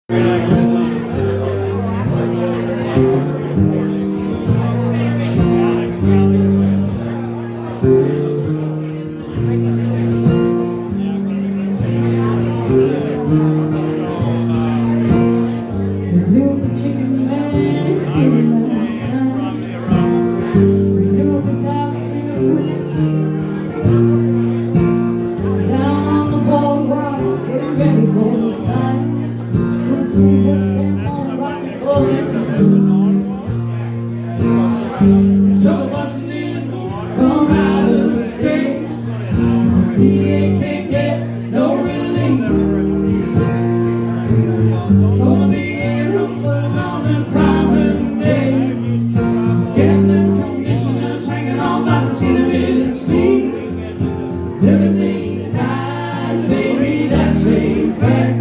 Trouble busting in from out of the state. DA can't get no relief. Gonna be here up on the private day. Gambling commissioners hanging on by the skin of his teeth. Everything dies, baby, that's a fact.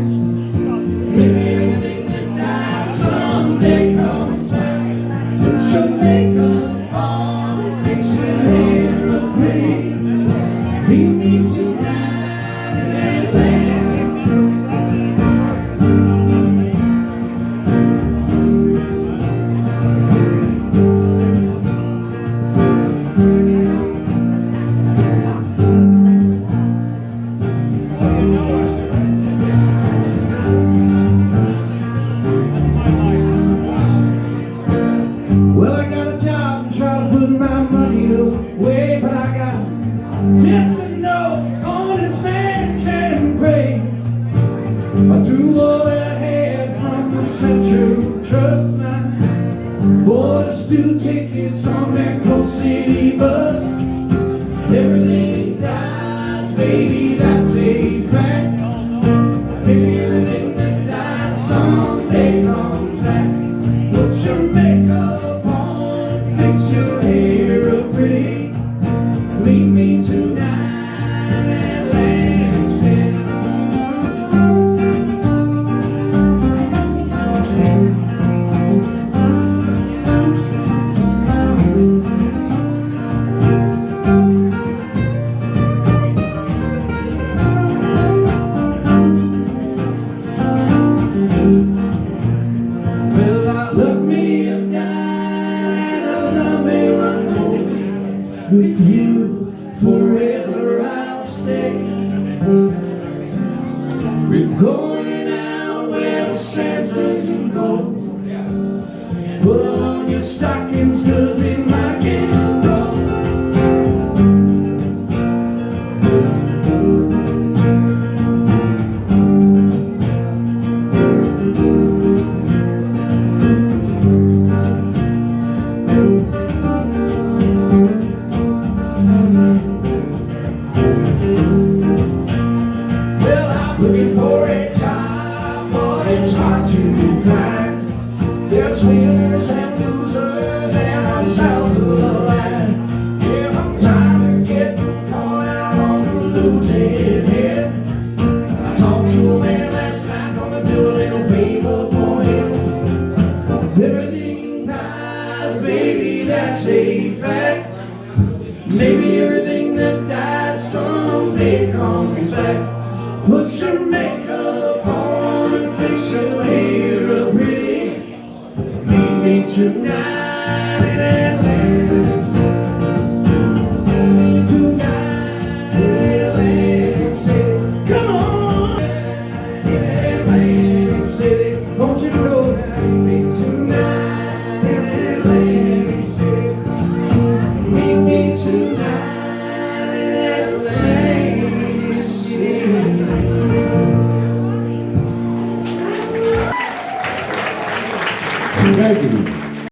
Baby, everything that dies someday comes back. Put your makeup on, fix your hair up pretty. Meet me tonight in Atlantic City. Well, I got a job and try to put my money away, but I got debts and no honest man can pay. I drew all I had from the Central Trust line. Bought us 2 tickets on that Coast City bus. Everything dies, baby, that's a fact. Baby, everything that dies someday comes back. Put your makeup on, fix your hair up pretty. Meet me tonight in Atlantic City. Well, I love me a guy and I love me run home. With you forever I'll stay. We're going out where the Santas do go. Put on your stockings 'cause it might get cold. Well, I'm looking for a job, but it's hard to find. There's winners and losers, and I'm south of the line. Yeah, I'm tired of getting caught out on the losing end. I talked to a man last night, gonna do a little favor for him. Everything dies, baby, that's a fact. Maybe everything that dies someday comes back. Put your makeup on and fix your hair up pretty. Meet me tonight in Atlantic City. Meet me tonight in Atlantic City. Come on, in Atlantic City. Won't you go down? Meet me tonight in Atlantic City. Meet me tonight in Atlantic City. Thank you.